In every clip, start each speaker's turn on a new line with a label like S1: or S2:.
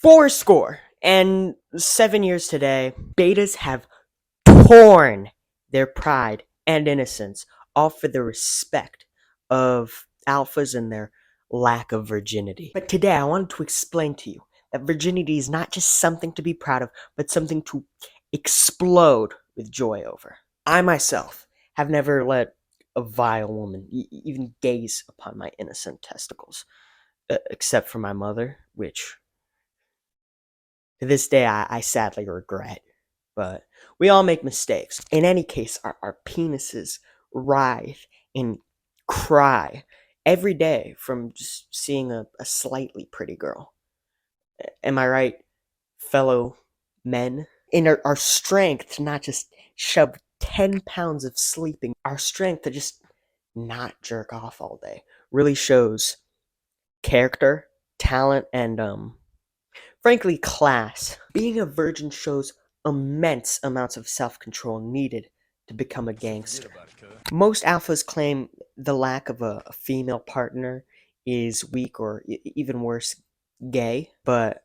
S1: 4 and 7 years today, betas have torn their pride and innocence off for the respect of alphas and their lack of virginity. But today I wanted to explain to you that virginity is not just something to be proud of, but something to explode with joy over. I myself have never let a vile woman even gaze upon my innocent testicles, except for my mother, which to this day I sadly regret. But we all make mistakes. In any case, our penises writhe and cry every day from just seeing a slightly pretty girl. Am I right, fellow men? In our strength to not just shove 10 pounds of sleeping, our strength to just not jerk off all day really shows character, talent, and frankly, class. Being a virgin shows immense amounts of self-control needed to become a gangster. Most alphas claim the lack of a female partner is weak or even worse, gay. But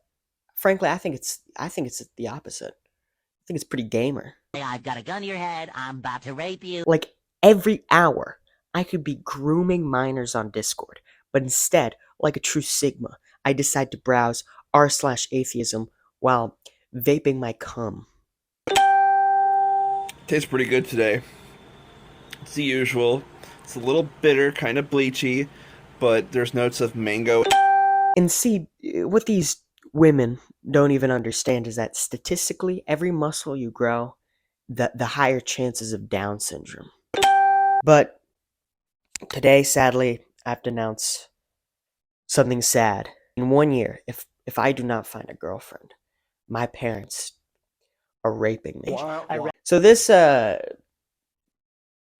S1: frankly, I think it's the opposite. I think it's pretty gamer.
S2: I've got a gun to your head. I'm about to rape you.
S1: Like every hour, I could be grooming minors on Discord, but instead, like a true Sigma, I decide to browse r/atheism while vaping my cum.
S3: Tastes pretty good today. It's the usual. It's a little bitter, kind of bleachy, but there's notes of mango.
S1: And see, what these women don't even understand is that statistically, every muscle you grow, the higher chances of Down syndrome. But today, sadly, I have to announce something sad. In 1 year, if I do not find a girlfriend, my parents are raping me. So this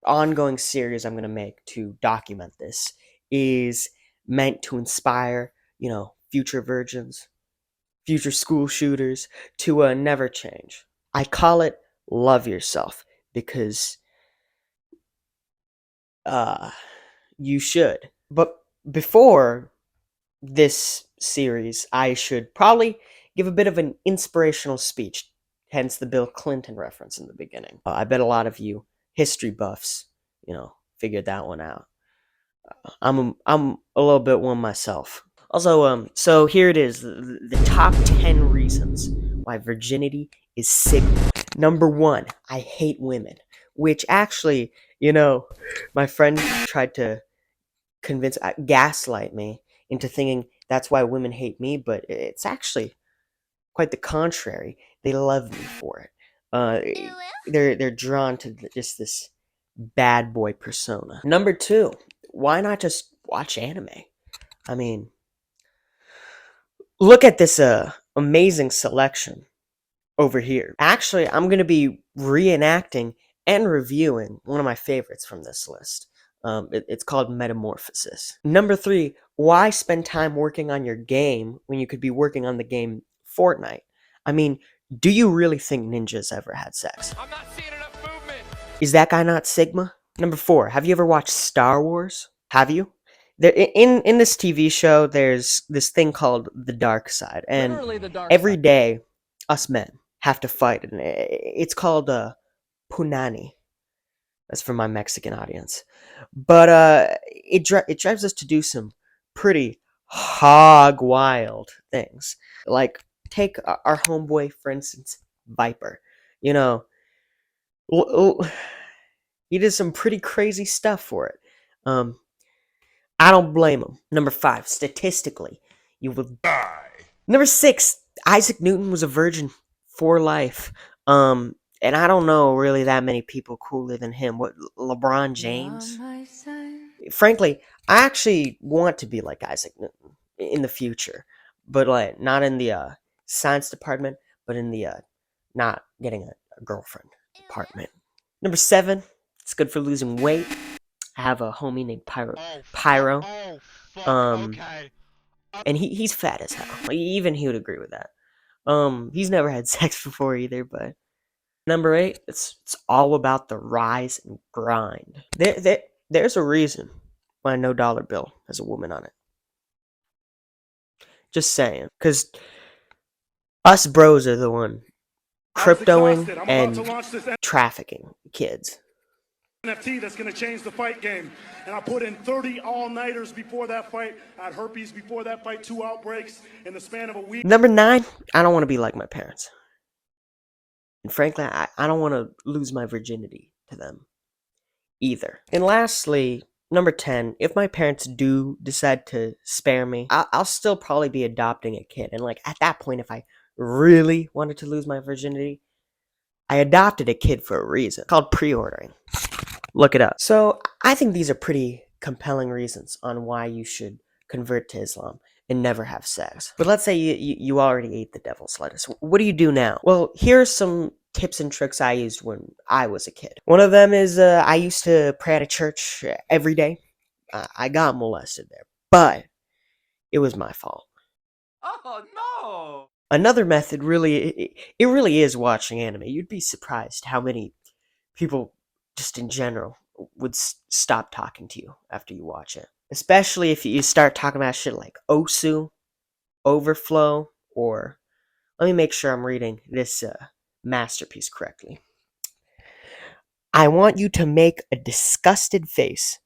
S1: ongoing series I'm going to make to document this is meant to inspire, future virgins, future school shooters to never change. I call it Love Yourself because you should. But before this series, I should probably give a bit of an inspirational speech, hence the Bill Clinton reference in the beginning. I bet a lot of you history buffs, figured that one out. I'm a little bit one myself. Also, so here it is, the top 10 reasons why virginity is Sigma. Number 1, I hate women, which actually, my friend tried to gaslight me into thinking that's why women hate me, but it's actually quite the contrary. They love me for it. They're drawn to just this bad boy persona. Number 2, why not just watch anime? I mean, look at this amazing selection over here. Actually, I'm going to be reenacting and reviewing one of my favorites from this list. It's called Metamorphosis. Number 3, why spend time working on your game when you could be working on the game Fortnite? I mean, do you really think ninjas ever had sex? I'm not seeing enough movement. Is that guy not Sigma? Number 4, have you ever watched Star Wars? Have you? In this TV show, there's this thing called the dark side, and every day, us men have to fight, and it's called punani. That's for my Mexican audience. But it drives us to do some pretty hog wild things. Like, take our homeboy, for instance, Viper. He did some pretty crazy stuff for it. I don't blame him. Number 5, statistically, you will die. Number 6, Isaac Newton was a virgin for life. And I don't know really that many people cooler than him. What, LeBron James? Frankly, I actually want to be like Isaac Newton in the future, but like not in the science department, but in the not getting a girlfriend department. Number 7, it's good for losing weight. I have a homie named Pyro. And he's fat as hell. Even he would agree with that. He's never had sex before either, but number 8, it's all about the rise and grind. There's a reason why no dollar bill has a woman on it. Just saying, because Us bros are the one cryptoing and trafficking kids.
S4: NFT that's going to change the fight game. And I put in 30 all-nighters before that fight. I had herpes before that fight, 2 outbreaks in the span of a week.
S1: Number 9, I don't want to be like my parents. And frankly, I don't want to lose my virginity to them either. And lastly, number 10, if my parents do decide to spare me, I'll still probably be adopting a kid. And like at that point, if I really wanted to lose my virginity, I adopted a kid for a reason. It's called pre-ordering. Look it up. So I think these are pretty compelling reasons on why you should convert to Islam and never have sex. But let's say you already ate the devil's lettuce. What do you do now? Well, here's some tips and tricks I used when I was a kid. One of them is I used to pray at a church every day. I got molested there, but it was my fault.
S5: Oh, no!
S1: Another method really is watching anime. You'd be surprised how many people just in general would stop talking to you after you watch it. Especially if you start talking about shit like Osu, Overflow, or... Let me make sure I'm reading this masterpiece correctly. I want you to make a disgusted face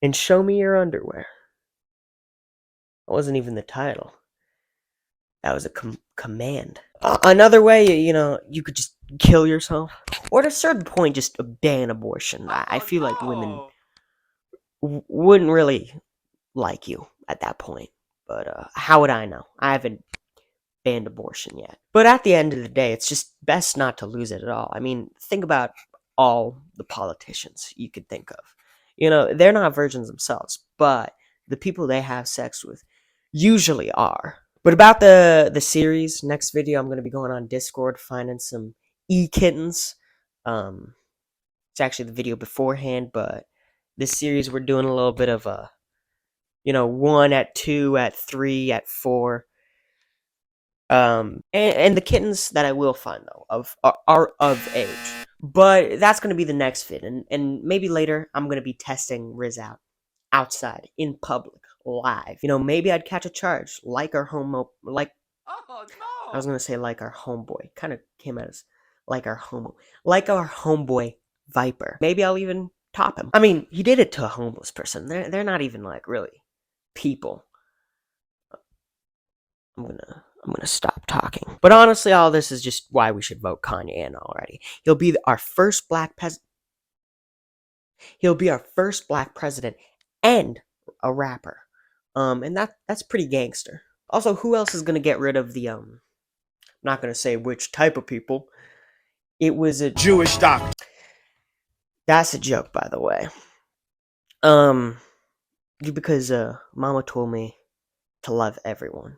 S1: and show me your underwear. That wasn't even the title. That was a command. Another way, you could just kill yourself. Or at a certain point, just ban abortion. I feel like women wouldn't really like you at that point. But how would I know? I haven't banned abortion yet. But at the end of the day, it's just best not to lose it at all. I mean, think about all the politicians you could think of. They're not virgins themselves, but the people they have sex with usually are. But about the series, next video I'm going to be going on Discord, finding some e-kittens. It's actually the video beforehand, but this series we're doing a little bit of a, 1 at 2, at 3, at 4. And the kittens that I will find though are of age. But that's going to be the next vid, and maybe later I'm going to be testing Rizz out outside in public live. Maybe I'd catch a charge like our
S5: Oh, no!
S1: I was gonna say like our homeboy. Kind of came out as like our homeboy Viper. Maybe I'll even top him. I mean, he did it to a homeless person. They're not even like really people. I'm gonna stop talking. But honestly, all this is just why we should vote Kanye in already. He'll be our first black president and a rapper. And that's pretty gangster. Also, who else is gonna get rid of the I'm not gonna say which type of people. It was a
S4: Jewish doctor.
S1: That's a joke, by the way. Because Mama told me to love everyone,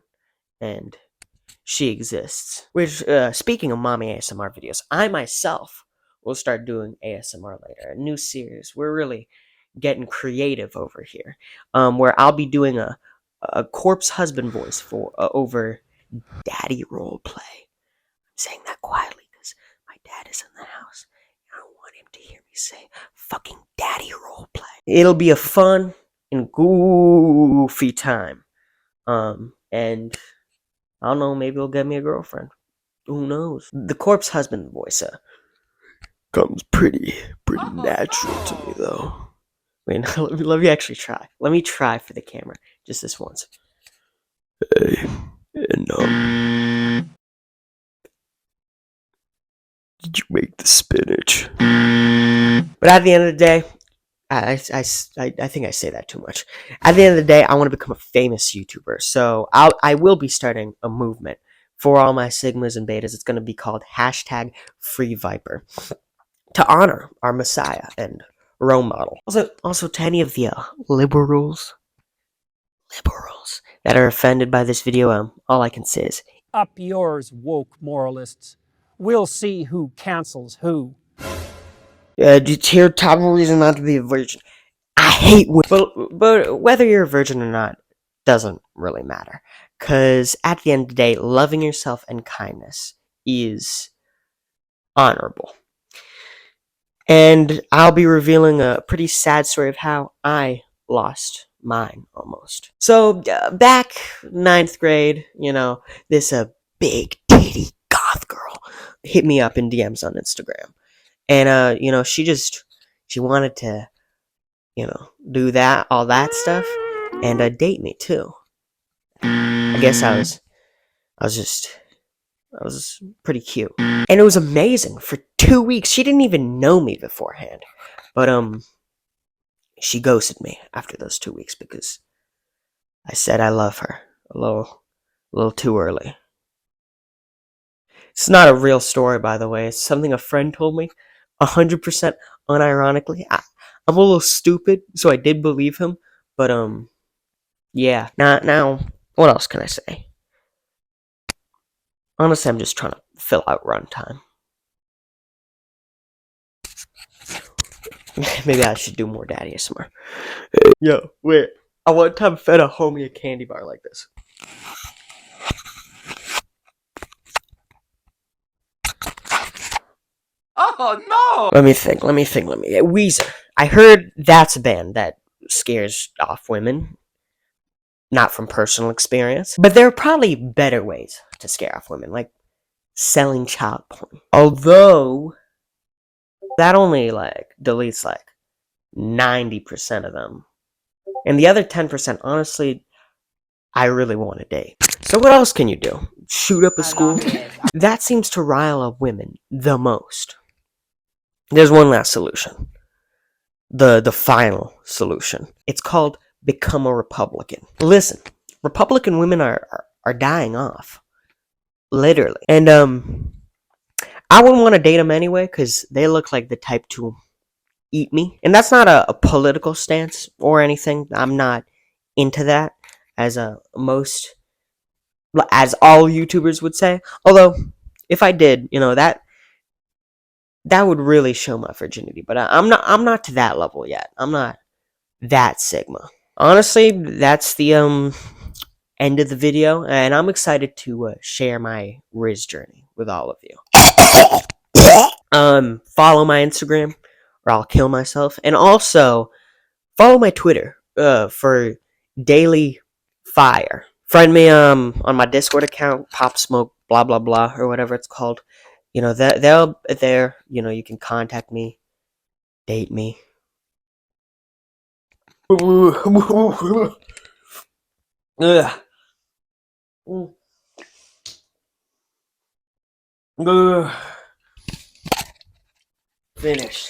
S1: and she exists. Which, speaking of mommy ASMR videos, I myself will start doing ASMR later. A new series. We're really getting creative over here. Where I'll be doing a corpse husband voice for over daddy role play. I'm saying that quietly because my dad is in the house. I don't want him to hear me say fucking daddy role play. It'll be a fun and goofy time. And I don't know, maybe he'll get me a girlfriend. Who knows? The corpse husband voice comes pretty natural to me though. Wait, let me actually try. Let me try for the camera. Just this once. Hey, and did you make the spinach? But at the end of the day, I think I say that too much. At the end of the day, I want to become a famous YouTuber. So I will be starting a movement for all my Sigmas and Betas. It's going to be called #FreeViper to honor our Messiah and role model. Also to any of the liberals that are offended by this video, all I can say is
S6: up yours, woke moralists. We'll see who cancels who.
S1: Here, top reason not to be a virgin. I hate women. But whether you're a virgin or not doesn't really matter. Because at the end of the day, loving yourself and kindness is honorable. And I'll be revealing a pretty sad story of how I lost mine almost. So back 9th grade, this big titty goth girl hit me up in DMs on Instagram. And, she wanted to, do all that stuff, and date me too. I guess I was pretty cute. And it was amazing. For 2 weeks, she didn't even know me beforehand. But, she ghosted me after those 2 weeks because I said I love her a little too early. It's not a real story, by the way. It's something a friend told me, 100% unironically. I'm a little stupid, so I did believe him. But yeah. Now, what else can I say? Honestly, I'm just trying to fill out runtime. Maybe I should do more daddy ASMR. Yo, wait. I one time fed a homie a candy bar like this.
S5: Oh no!
S1: Let me think. Weezer. I heard that's a band that scares off women. Not from personal experience. But there are probably better ways to scare off women, like selling child porn. Although, that only, deletes, 90% of them. And the other 10%, honestly, I really want to date. So what else can you do? Shoot up a school? That seems to rile up women the most. There's one last solution. The final solution. It's called become a Republican. Listen, Republican women are dying off. Literally. And, I wouldn't want to date them anyway, because they look like the type to eat me. And that's not a political stance or anything. I'm not into that, as all YouTubers would say. Although, if I did, that would really show my virginity. But I'm not to that level yet. I'm not that Sigma. Honestly, that's the end of the video, and I'm excited to share my rizz journey with all of you. Follow my Instagram, or I'll kill myself, and also follow my Twitter for daily fire. Friend me on my Discord account, Pop Smoke, blah blah blah, or whatever it's called. They'll there. You can contact me, date me. Finished.